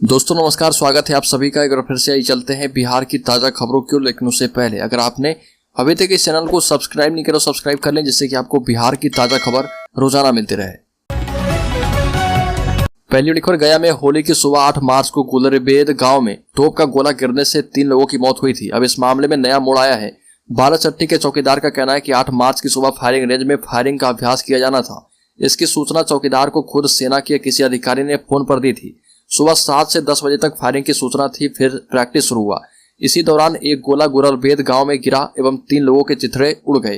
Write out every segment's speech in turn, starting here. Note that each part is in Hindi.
दोस्तों नमस्कार, स्वागत है आप सभी का। एक बार फिर से आई चलते हैं बिहार की ताज़ा खबरों की ओर। लेकिन उससे पहले अगर आपने अभी तक इस चैनल को सब्सक्राइब नहीं किया तो सब्सक्राइब कर लें, जिससे कि आपको बिहार की ताज़ा खबर रोजाना मिलती रहे। पहली खबर, गया में होली की सुबह 8 मार्च को गुलरबेद गांव में तोप का गोला गिरने से 3 लोगों की मौत हुई थी। अब इस मामले में नया मोड़ आया है। बालाचट्टी के चौकीदार का कहना है कि 8 मार्च की सुबह फायरिंग रेंज में फायरिंग का अभ्यास किया जाना था। इसकी सूचना चौकीदार को खुद सेना के किसी अधिकारी ने फोन पर दी थी। सुबह 7 से 10 बजे तक फायरिंग की सूचना थी, फिर प्रैक्टिस शुरू हुआ। इसी दौरान एक गोला गुलरबेद गांव में गिरा एवं 3 लोगों के चिथड़े उड़ गए।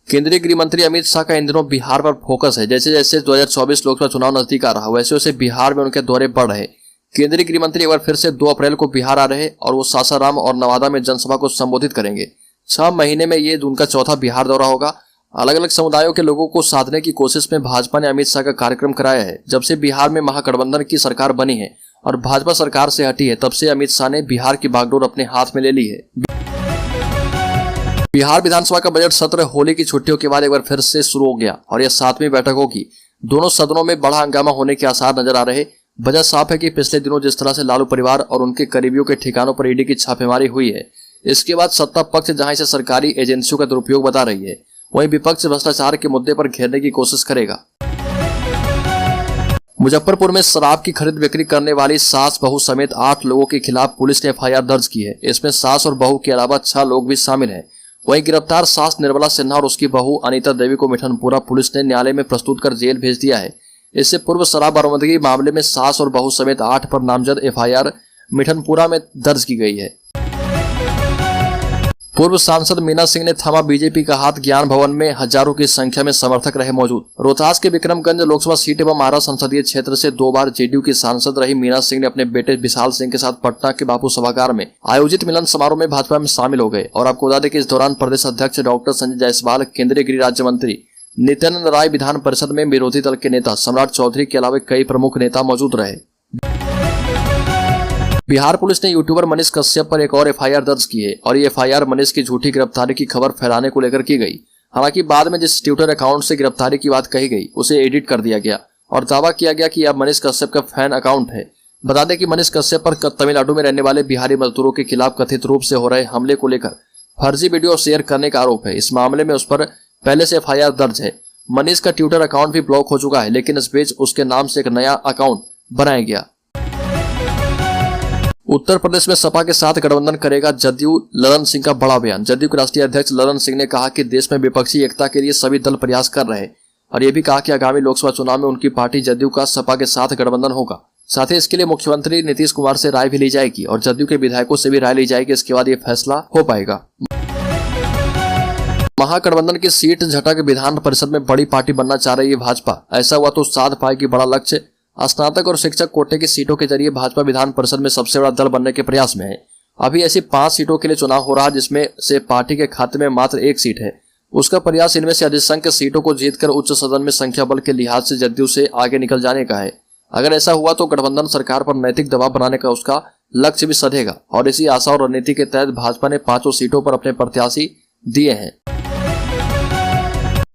केंद्रीय गृह मंत्री अमित शाह का इन दिनों बिहार पर फोकस है। जैसे जैसे 2024 लोकसभा चुनाव नजदीक आ रहा, वैसे वैसे बिहार में उनके दौरे बढ़ रहे। केंद्रीय गृह मंत्री एक बार फिर से 2 अप्रैल को बिहार आ रहे और वो सासाराम और नवादा में जनसभा को संबोधित करेंगे। 6 महीने में ये उनका चौथा बिहार दौरा होगा। अलग अलग समुदायों के लोगों को साधने की कोशिश में भाजपा ने अमित शाह का कार्यक्रम कराया है। जब से बिहार में महागठबंधन की सरकार बनी है और भाजपा सरकार से हटी है, तब से अमित शाह ने बिहार की बागडोर अपने हाथ में ले ली है। बिहार विधानसभा का बजट सत्र होली की छुट्टियों के बाद एक बार फिर से शुरू हो गया और यह 7वीं बैठक होगी। दोनों सदनों में बड़ा हंगामा होने के आसार नजर आ रहे। वजह साफ है कि पिछले दिनों जिस तरह से लालू परिवार और उनके करीबियों के ठिकानों पर ईडी की छापेमारी हुई है, इसके बाद सत्ता पक्ष जहां इसे सरकारी एजेंसियों का दुरुपयोग बता रही है, वहीं विपक्ष भ्रष्टाचार के मुद्दे पर घेरने की कोशिश करेगा। मुजफ्फरपुर में शराब की खरीद बिक्री करने वाली सास बहू समेत 8 लोगों के खिलाफ पुलिस ने एफआईआर दर्ज की है। इसमें सास और बहू के अलावा 6 लोग भी शामिल हैं। वहीं गिरफ्तार सास निर्मला सिन्हा और उसकी बहू अनीता देवी को मिठनपुरा पुलिस ने न्यायालय में प्रस्तुत कर जेल भेज दिया है। इससे पूर्व शराब बरामदगी मामले में सास और बहू समेत 8 पर नामजद एफआईआर मिठनपुरा में दर्ज की गई है। पूर्व सांसद मीना सिंह ने थामा बीजेपी का हाथ। ज्ञान भवन में हजारों की संख्या में समर्थक रहे मौजूद। रोहतास के विक्रमगंज लोकसभा सीट एवं आरा संसदीय क्षेत्र से 2 बार जेडीयू की सांसद रही मीना सिंह ने अपने बेटे विशाल सिंह के साथ पटना के बापू सभागार में आयोजित मिलन समारोह में भाजपा में शामिल हो गए। और आपको बता दें कि इस दौरान प्रदेश अध्यक्ष डॉक्टर संजय जायसवाल, केंद्रीय गृह राज्य मंत्री नित्यानंद राय, विधान परिषद में विरोधी दल के नेता सम्राट चौधरी के अलावा कई प्रमुख नेता मौजूद रहे। बिहार पुलिस ने यूट्यूबर मनीष कश्यप पर एक और एफआईआर दर्ज की है और ये एफआईआर मनीष की झूठी गिरफ्तारी की खबर फैलाने को लेकर की गई। हालांकि बाद में जिस ट्विटर अकाउंट से गिरफ्तारी की बात कही गई, उसे एडिट कर दिया गया और दावा किया गया कि यह मनीष कश्यप का फैन अकाउंट है। बता दें कि मनीष कश्यप पर तमिलनाडु में रहने वाले बिहारी मजदूरों के खिलाफ कथित रूप से हो रहे हमले को लेकर फर्जी वीडियो शेयर करने का आरोप है। इस मामले में उस पर पहले से एफआईआर दर्ज है। मनीष का ट्विटर अकाउंट भी ब्लॉक हो चुका है, लेकिन इस बीच उसके नाम से एक नया अकाउंट बनाया गया। उत्तर प्रदेश में सपा के साथ गठबंधन करेगा जदयू, ललन सिंह का बड़ा बयान। जदयू के राष्ट्रीय अध्यक्ष ललन सिंह ने कहा कि देश में विपक्षी एकता के लिए सभी दल प्रयास कर रहे हैं और ये भी कहा कि आगामी लोकसभा चुनाव में उनकी पार्टी जदयू का सपा के साथ गठबंधन होगा। साथ ही इसके लिए मुख्यमंत्री नीतीश कुमार से राय भी ली जाएगी और जदयू के विधायकों से भी राय ली जाएगी। इसके बाद ये फैसला हो पाएगा। महागठबंधन की सीट झटक, विधान परिषद में बड़ी पार्टी बनना चाह रही है भाजपा। ऐसा हुआ तो साध पाएगी बड़ा लक्ष्य। स्नातक और शिक्षक कोटे की सीटों के जरिए भाजपा विधान परिषद में सबसे बड़ा दल बनने के प्रयास में है। अभी ऐसी 5 सीटों के लिए चुनाव हो रहा है, जिसमें से पार्टी के खाते में मात्र 1 सीट है। उसका प्रयास इनमें से अधिसंख्य सीटों को जीतकर उच्च सदन में संख्या बल के लिहाज से जदयू से आगे निकल जाने का है। अगर ऐसा हुआ तो गठबंधन सरकार पर नैतिक दबाव बनाने का उसका लक्ष्य भी सधेगा और इसी आशा और रणनीति के तहत भाजपा ने 5 सीटों पर अपने प्रत्याशी दिए हैं।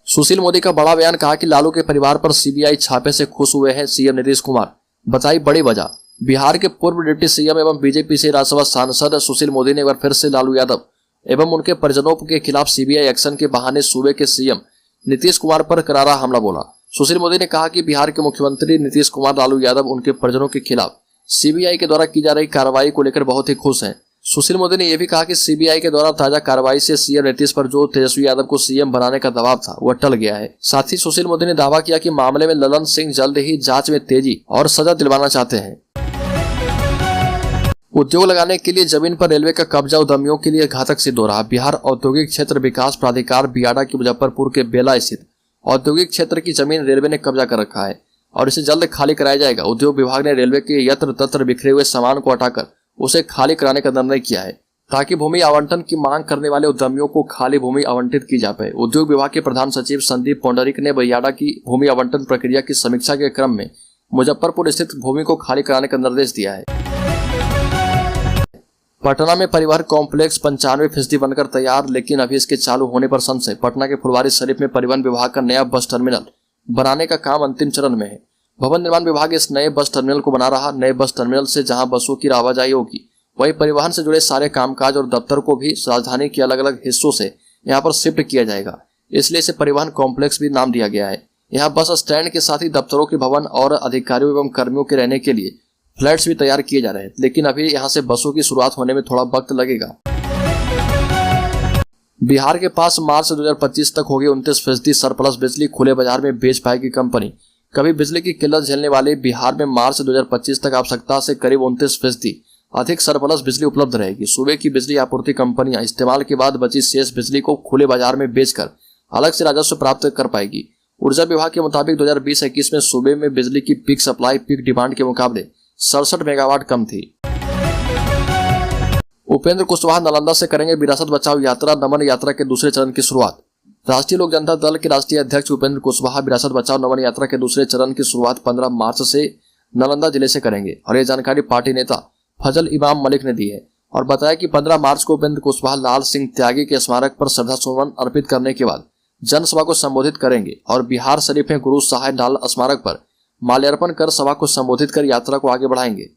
सुशील मोदी का बड़ा बयान, कहा कि लालू के परिवार पर सीबीआई छापे से खुश हुए हैं सीएम नीतीश कुमार। बताई बड़ी वजह। बिहार के पूर्व डिप्टी सीएम एवं बीजेपी से राज्यसभा सांसद सुशील मोदी ने एक बार फिर से लालू यादव एवं उनके परिजनों के खिलाफ सीबीआई एक्शन के बहाने सूबे के सीएम नीतीश कुमार पर करारा हमला बोला। सुशील मोदी ने कहा कि बिहार के मुख्यमंत्री नीतीश कुमार लालू यादव उनके परिजनों के खिलाफ सीबीआई के द्वारा की जा रही कार्रवाई को लेकर बहुत ही खुश हैं। सुशील मोदी ने यह भी कहा कि सीबीआई के द्वारा ताजा कार्रवाई से सीएम नीतीश पर जो तेजस्वी यादव को सीएम बनाने का दबाव था, वह टल गया है। साथ ही सुशील मोदी ने दावा किया कि मामले में ललन सिंह जल्द ही जांच में तेजी और सजा दिलवाना चाहते हैं। उद्योग लगाने के लिए जमीन पर रेलवे का कब्जा उद्यमियों के लिए घातक सिद्ध हो रहा। बिहार औद्योगिक क्षेत्र विकास प्राधिकार बियाडा की मुजफ्फरपुर के बेला स्थित औद्योगिक क्षेत्र की जमीन रेलवे ने कब्जा कर रखा है और इसे जल्द खाली कराया जाएगा। उद्योग विभाग ने रेलवे के यत्र तत्र बिखरे हुए सामान को हटाकर उसे खाली कराने का निर्णय किया है, ताकि भूमि आवंटन की मांग करने वाले उद्यमियों को खाली भूमि आवंटित की जा पाए। उद्योग विभाग के प्रधान सचिव संदीप पौंडरिक ने बियाडा की भूमि आवंटन प्रक्रिया की समीक्षा के क्रम में मुजफ्फरपुर स्थित भूमि को खाली कराने का निर्देश दिया है। पटना में परिवहन कॉम्प्लेक्स 95% बनकर तैयार, लेकिन अभी इसके चालू होने पर संशय। पटना के फुलवारी शरीफ में परिवहन विभाग का नया बस टर्मिनल बनाने का काम अंतिम चरण में है। भवन निर्माण विभाग इस नए बस टर्मिनल को बना रहा। नए बस टर्मिनल से जहां बसों की आवाजाही होगी, वहीं परिवहन से जुड़े सारे कामकाज और दफ्तर को भी राजधानी के अलग अलग हिस्सों से यहाँ पर शिफ्ट किया जाएगा। इसलिए इसे परिवहन कॉम्प्लेक्स भी नाम दिया गया है। यहाँ बस स्टैंड के साथ ही दफ्तरों के भवन और अधिकारियों एवं कर्मियों के रहने के लिए फ्लैट्स भी तैयार किए जा रहे हैं, लेकिन अभी यहाँ से बसों की शुरुआत होने में थोड़ा वक्त लगेगा। बिहार के पास मार्च 2025 तक होगी 29% सरप्लस बिजली, खुले बाजार में बेच पाएगी कंपनी। कभी बिजली की किल्लत झेलने वाले बिहार में मार्च 2025 तक आवश्यकता से करीब 29% अधिक सरप्लस बिजली उपलब्ध रहेगी। सूबे की बिजली आपूर्ति कंपनियां इस्तेमाल के बाद बची शेष बिजली को खुले बाजार में बेचकर अलग से राजस्व प्राप्त कर पाएगी। ऊर्जा विभाग के मुताबिक 2020-21 में सूबे में बिजली की पीक सप्लाई पीक डिमांड के मुकाबले 67 मेगावाट कम थी। उपेंद्र कुशवाहा नालंदा से करेंगे विरासत बचाओ यात्रा, नमन यात्रा के दूसरे चरण की शुरुआत। राष्ट्रीय लोक जनता दल के राष्ट्रीय अध्यक्ष उपेंद्र कुशवाहा विरासत बचाओ नमन यात्रा के दूसरे चरण की शुरुआत 15 मार्च से नालंदा जिले से करेंगे और यह जानकारी पार्टी नेता फजल इमाम मलिक ने दी है और बताया कि 15 मार्च को उपेंद्र कुशवाहा लाल सिंह त्यागी के स्मारक पर श्रद्धा सुमन अर्पित करने के बाद जनसभा को संबोधित करेंगे और बिहार शरीफ में गुरु साहेब लाल स्मारक पर माल्यार्पण कर सभा को संबोधित कर यात्रा को आगे बढ़ाएंगे।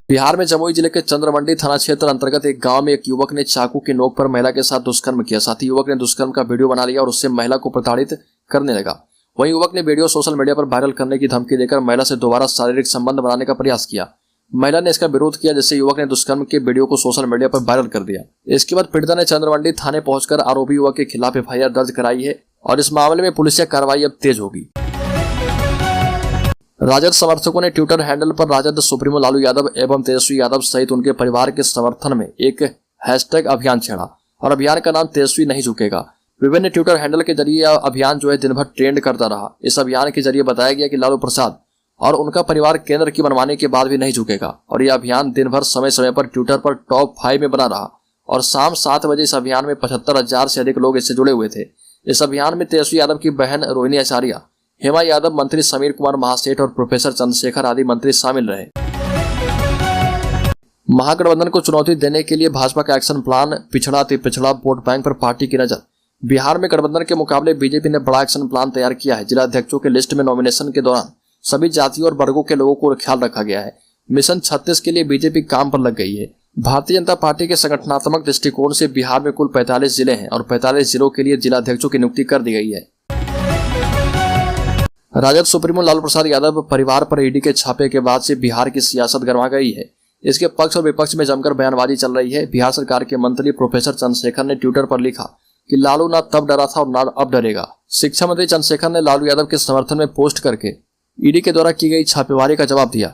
बिहार में जमुई जिले के चंद्रमंडी थाना क्षेत्र अंतर्गत एक गांव में एक युवक ने चाकू की नोक पर महिला के साथ दुष्कर्म किया। साथ ही युवक ने दुष्कर्म का वीडियो बना लिया और उससे महिला को प्रताड़ित करने लगा। वहीं युवक ने वीडियो सोशल मीडिया पर वायरल करने की धमकी देकर महिला से दोबारा शारीरिक संबंध बनाने का प्रयास किया। महिला ने इसका विरोध किया, जिससे युवक ने दुष्कर्म के वीडियो को सोशल मीडिया पर वायरल कर दिया। इसके बाद पीड़िता ने चंद्रमंडी थाने पहुंचकर आरोपी युवक के खिलाफ FIR दर्ज कराई है और इस मामले में पुलिसिया कार्रवाई अब तेज होगी। राजद समर्थकों ने ट्विटर हैंडल पर राजद सुप्रीमो लालू यादव एवं तेजस्वी यादव सहित उनके परिवार के समर्थन में एक हैशटैग अभियान छेड़ा और अभियान का नाम तेजस्वी नहीं झुकेगा। विभिन्न ट्विटर हैंडल के जरिए यह अभियान दिन भर ट्रेंड करता रहा। इस अभियान के जरिए बताया गया कि लालू प्रसाद और उनका परिवार केंद्र की मनमानी के बाद भी नहीं झुकेगा और यह अभियान दिन भर समय समय पर ट्विटर पर टॉप 5 में बना रहा और शाम 7 बजे इस अभियान में 75,000 से अधिक लोग इससे जुड़े हुए थे। इस अभियान में तेजस्वी यादव की बहन रोहिणी आचार्य, हेमा यादव, मंत्री समीर कुमार महासेठ और प्रोफेसर चंद्रशेखर आदि मंत्री शामिल रहे। महागठबंधन को चुनौती देने के लिए भाजपा का एक्शन प्लान, पिछड़ा अति पिछड़ा वोट बैंक पर पार्टी की नजर। बिहार में गठबंधन के मुकाबले बीजेपी ने बड़ा एक्शन प्लान तैयार किया है। जिला अध्यक्षों के लिस्ट में नॉमिनेशन के दौरान सभी जातियों और वर्गों के लोगों को ख्याल रखा गया है। मिशन 36 के लिए बीजेपी काम पर लग गई है। भारतीय जनता पार्टी के संगठनात्मक दृष्टिकोण से बिहार में कुल 45 जिले हैं और 45 जिलों के लिए जिला अध्यक्षों की नियुक्ति कर दी गई है। राजद सुप्रीमो लालू प्रसाद यादव परिवार पर ईडी के छापे के बाद से बिहार की सियासत गर्मा गई है। इसके पक्ष और विपक्ष में जमकर बयानबाजी चल रही है। बिहार सरकार के मंत्री प्रोफेसर चंद्रशेखर ने ट्विटर पर लिखा कि लालू ना तब डरा था और ना अब डरेगा। शिक्षा मंत्री चंद्रशेखर ने लालू यादव के समर्थन में पोस्ट करके ईडी के द्वारा की गई छापेमारी का जवाब दिया।